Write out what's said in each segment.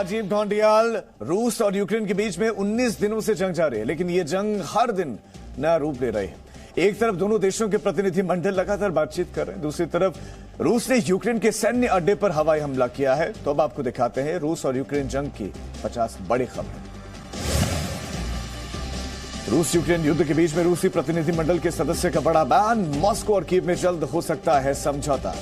राजीव ढोंडियाल। रूस और यूक्रेन के बीच में 19 दिनों से जंग जारी है, लेकिन ये जंग हर दिन नया रूप ले रही है। एक तरफ दोनों देशों के प्रतिनिधि मंडल लगातार बातचीत कर रहे हैं, दूसरी तरफ रूस ने यूक्रेन के सैन्य अड्डे पर हवाई हमला किया है। तो अब आपको दिखाते हैं रूस और यूक्रेन जंग की 50 बड़ी खबरें। रूस यूक्रेन युद्ध के बीच में रूसी प्रतिनिधि मंडल के सदस्य का बड़ा बयान, मॉस्को और कीव में जल्द हो सकता है समझौता।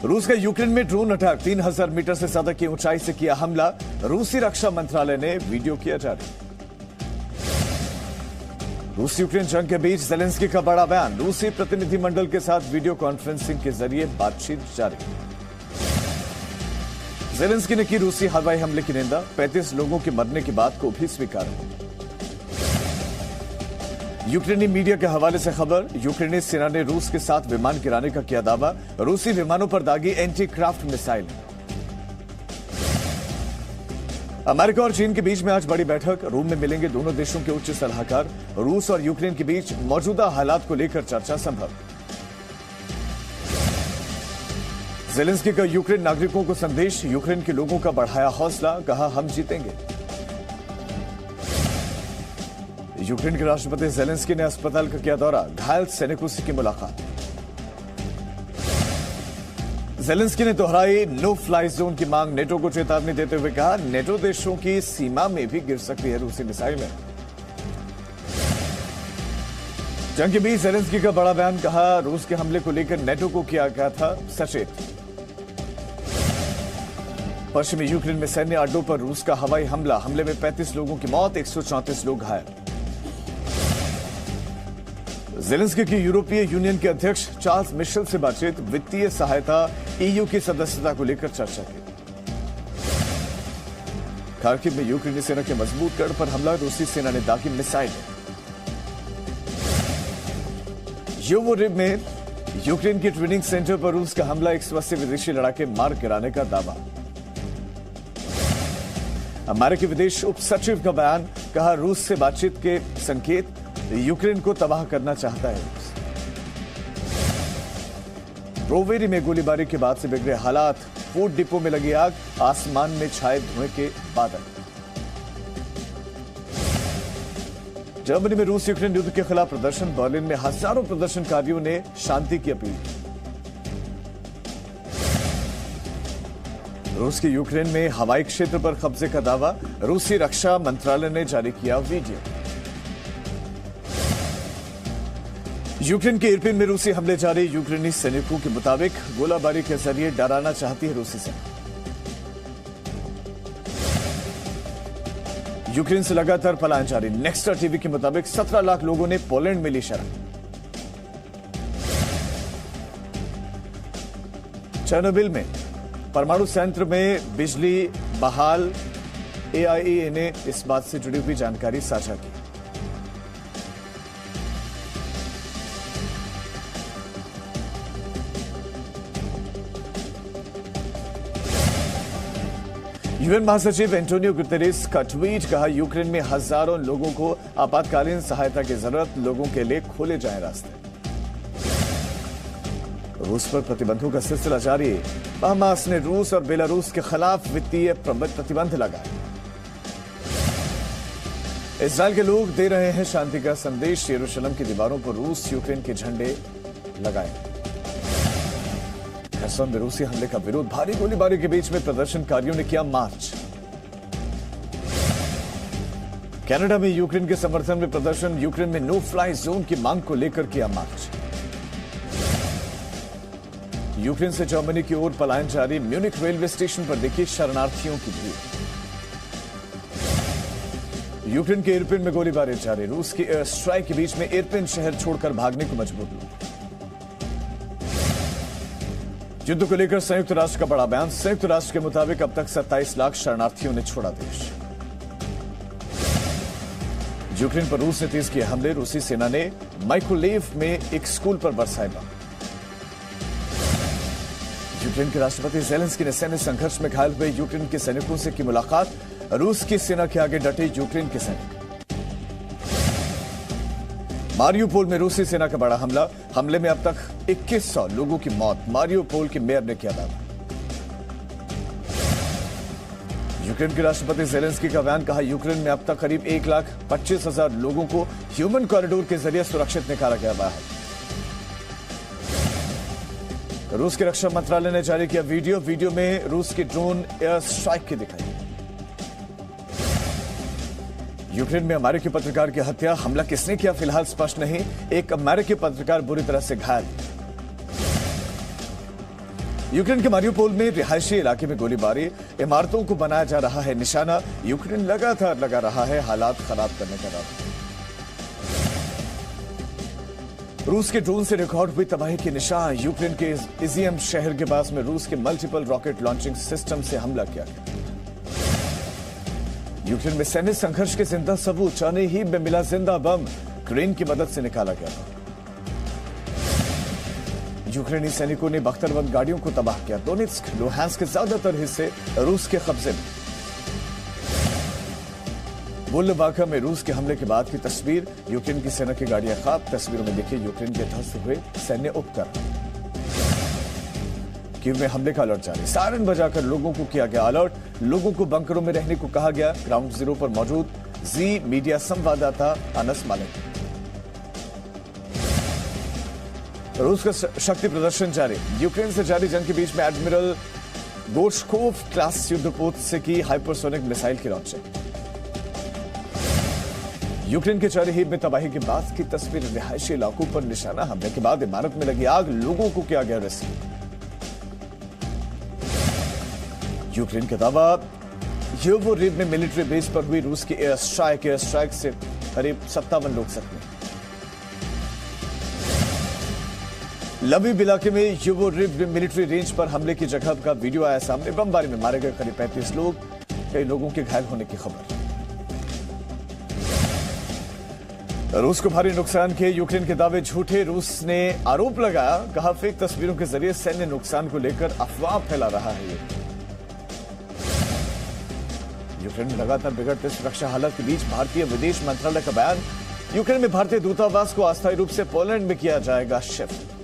रूस का यूक्रेन में ड्रोन अटैक, 3000 मीटर से ज्यादा की ऊंचाई से किया हमला, रूसी रक्षा मंत्रालय ने वीडियो किया जारी। रूस यूक्रेन जंग के बीच ज़ेलेंस्की का बड़ा बयान, रूसी प्रतिनिधि मंडल के साथ वीडियो कॉन्फ्रेंसिंग के जरिए बातचीत जारी। ज़ेलेंस्की ने की रूसी हवाई हमले की निंदा, 35 लोगों के मरने की बात को भी स्वीकार। यूक्रेनी मीडिया के हवाले से खबर, यूक्रेनी सेना ने रूस के साथ विमान गिराने का किया दावा, रूसी विमानों पर दागी एंटी क्राफ्ट मिसाइल। अमेरिका और चीन के बीच में आज बड़ी बैठक, रोम में मिलेंगे दोनों देशों के उच्च सलाहकार, रूस और यूक्रेन के बीच मौजूदा हालात को लेकर चर्चा संभव। ज़ेलेंस्की का यूक्रेन नागरिकों को संदेश, यूक्रेन के लोगों का बढ़ाया हौसला, कहा हम जीतेंगे। यूक्रेन के राष्ट्रपति ज़ेलेंस्की ने अस्पताल का किया दौरा, घायल सैनिकों से की मुलाकात। ज़ेलेंस्की ने दोहराई नो फ्लाई जोन की मांग, नेटो को चेतावनी देते हुए कहा नेटो देशों की सीमा में भी गिर सकती है रूसी मिसाइलें। जंग के बीच ज़ेलेंस्की का बड़ा बयान, कहा रूस के हमले को लेकर नेटो को किया गया था सचेत। पश्चिमी यूक्रेन में सैन्य अड्डों पर रूस का हवाई हमला, हमले में 35 लोगों की मौत, 134 लोग घायल। ज़ेलेंस्की की यूरोपीय यूनियन के अध्यक्ष चार्ल्स मिशेल से बातचीत, वित्तीय सहायता, ईयू की सदस्यता को लेकर चर्चा की। खार्किव में यूक्रेनी सेना के मजबूत गढ़ पर हमला, रूसी सेना ने दागी मिसाइल। योवोरिव में यूक्रेन के ट्रेनिंग सेंटर पर रूस का हमला, 180 विदेशी लड़ाके मार गिराने का दावा। अमेरिकी विदेश उप सचिव का बयान, कहा रूस से बातचीत के संकेत, यूक्रेन को तबाह करना चाहता है रूस। ब्रोवेरी में गोलीबारी के बाद से बिगड़े हालात, फूड डिपो में लगी आग, आसमान में छाए धुएं के बादल। जर्मनी में रूस यूक्रेन युद्ध के खिलाफ प्रदर्शन, बर्लिन में हजारों प्रदर्शनकारियों ने शांति की अपील। रूस की यूक्रेन में हवाई क्षेत्र पर कब्जे का दावा, रूसी रक्षा मंत्रालय ने जारी किया वीडियो। यूक्रेन के इरपिन में रूसी हमले जारी, यूक्रेनी सैनिकों के मुताबिक गोलाबारी के जरिए डराना चाहती है रूसी सेना। यूक्रेन से लगातार पलायन जारी, नेक्स्टा टीवी के मुताबिक 17 लाख लोगों ने पोलैंड में ली शरण। चेर्नोबिल में परमाणु संयंत्र में बिजली बहाल, एआईए ने इस बात से जुड़ी हुई जानकारी साझा की। यूएन महासचिव एंटोनियो गुतेरेस का ट्वीट, कहा यूक्रेन में हजारों लोगों को आपातकालीन सहायता की जरूरत, लोगों के लिए खोले जाएं रास्ते। रूस पर प्रतिबंधों का सिलसिला जारी, बहामास ने रूस और बेलारूस के खिलाफ वित्तीय प्रतिबंध लगाए। इजरायल के लोग दे रहे हैं शांति का संदेश, यरूशलेम की दीवारों पर रूस यूक्रेन के झंडे लगाए। खरसन में रूसी हमले का विरोध, भारी गोलीबारी के बीच में प्रदर्शनकारियों ने किया मार्च। कनाडा में यूक्रेन के समर्थन में प्रदर्शन, यूक्रेन में नो फ्लाई जोन की मांग को लेकर किया मार्च। यूक्रेन से जर्मनी की ओर पलायन जारी, म्यूनिख रेलवे स्टेशन पर देखी शरणार्थियों की भीड़। यूक्रेन के इरपिन में गोलीबारी जारी, रूस की एयर स्ट्राइक के बीच में इरपिन शहर छोड़कर भागने को मजबूर लोग। युद्ध को लेकर संयुक्त राष्ट्र का बड़ा बयान, संयुक्त राष्ट्र के मुताबिक अब तक 27 लाख शरणार्थियों ने छोड़ा देश। यूक्रेन पर रूस ने तेज किए हमले, रूसी सेना ने माइकोलेव में एक स्कूल पर बरसाए बम। यूक्रेन के राष्ट्रपति ज़ेलेंस्की ने सैन्य संघर्ष में घायल हुए यूक्रेन के सैनिकों से की मुलाकात, रूस की सेना के आगे डटे यूक्रेन के सैनिक। मारियोपोल में रूसी सेना का बड़ा हमला, हमले में अब तक 2100 लोगों की मौत, मारियोपोल के मेयर ने किया दावा। यूक्रेन के राष्ट्रपति जेलेंस्की का बयान, कहा यूक्रेन में अब तक करीब 1,25,000 लोगों को ह्यूमन कॉरिडोर के जरिए सुरक्षित निकाला गया हुआ है। रूस के रक्षा मंत्रालय ने जारी किया वीडियो में रूस की ड्रोन एयर स्ट्राइक की दिखाई। यूक्रेन में अमेरिकी पत्रकार की हत्या, हमला किसने किया फिलहाल स्पष्ट नहीं। एक अमेरिकी पत्रकार बुरी तरह से घायल। यूक्रेन के मारियोपोल में रिहायशी इलाके में गोलीबारी, इमारतों को बनाया जा रहा है निशाना। यूक्रेन लगातार लगा रहा है हालात खराब करने का दावा। रूस के ड्रोन से रिकॉर्ड हुई तबाही के निशान। यूक्रेन के इजियम शहर के पास में रूस के मल्टीपल रॉकेट लॉन्चिंग सिस्टम से हमला किया गया। यूक्रेन में सैन्य संघर्ष के जिंदा सबूत, चार्निहिव में मिला जिंदा बम, क्रेन की मदद से निकाला गया। यूक्रेनी सैनिकों ने बख्तरबंद गाड़ियों को तबाह किया। डोनेट्स्क, लुहांस्क के ज्यादातर हिस्से रूस के कब्जे में। वोल्नोवाका में रूस के हमले के बाद की तस्वीर, यूक्रेन की सेना की गाड़ियां खाक। तस्वीरों में देखिए यूक्रेन के ध्वस्त हुए सैन्य उपकरण। कीव में हमले का अलर्ट जारी, सायरन बजाकर लोगों को किया गया अलर्ट। लोगों को बंकरों में रहने को कहा गया। ग्राउंड जीरो पर मौजूद जी मीडिया संवाददाता अनस मालिक। रूस का शक्ति प्रदर्शन जारी, यूक्रेन से जारी जंग के बीच में एडमिरल गोर्शकोव क्लास युद्धपोत से की हाइपरसोनिक मिसाइल की लॉन्चिंग। यूक्रेन के चार्निहिव में तबाही के बाद की तस्वीर, रिहायशी इलाकों पर निशाना हमले के बाद इमारत में लगी आग, लोगों को किया गया रेस्क्यू। यूक्रेन का दावा, योवोरिव में मिलिट्री बेस पर हुई रूस की एयर स्ट्राइक से करीब 57 लोग जख्मी। लवीव इलाके में योवोरिव मिलिट्री रेंज पर हमले की जगह का वीडियो आया सामने। बमबारी में मारे गए करीब 35 लोग, कई लोगों के घायल होने की खबर। रूस को भारी नुकसान के यूक्रेन के दावे झूठे, रूस ने आरोप लगाया। कहा फेक तस्वीरों के जरिए सैन्य नुकसान को लेकर अफवाह फैला रहा है। यूक्रेन में लगातार बिगड़ते सुरक्षा हालात के बीच भारतीय विदेश मंत्रालय का बयान, यूक्रेन में भारतीय दूतावास को अस्थायी रूप से पोलैंड में किया जाएगा शिफ्ट।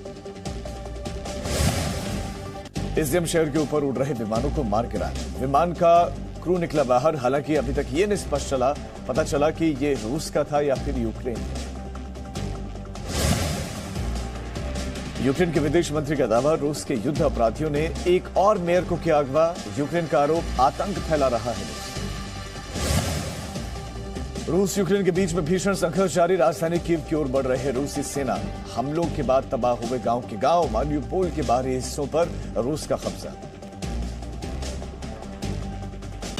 इजियम शहर के ऊपर उड़ रहे विमानों को मार गिराया, विमान का क्रू निकला बाहर। हालांकि अभी तक ये नहीं स्पष्ट पता चला कि ये रूस का था या फिर यूक्रेन। यूक्रेन के विदेश मंत्री का दावा, रूस के युद्ध अपराधियों ने एक और मेयर को किया अगवा। यूक्रेन का आरोप, आतंक फैला रहा है। रूस यूक्रेन के बीच में भीषण संघर्ष जारी, राजधानी कीव की ओर बढ़ रहे रूसी सेना। हमलों के बाद तबाह हुए गांव के गांव, मारियोपोल के बाहरी हिस्सों पर रूस का कब्जा।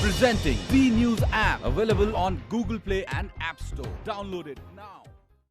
Presenting B News app, available on Google Play and App Store. Download it now.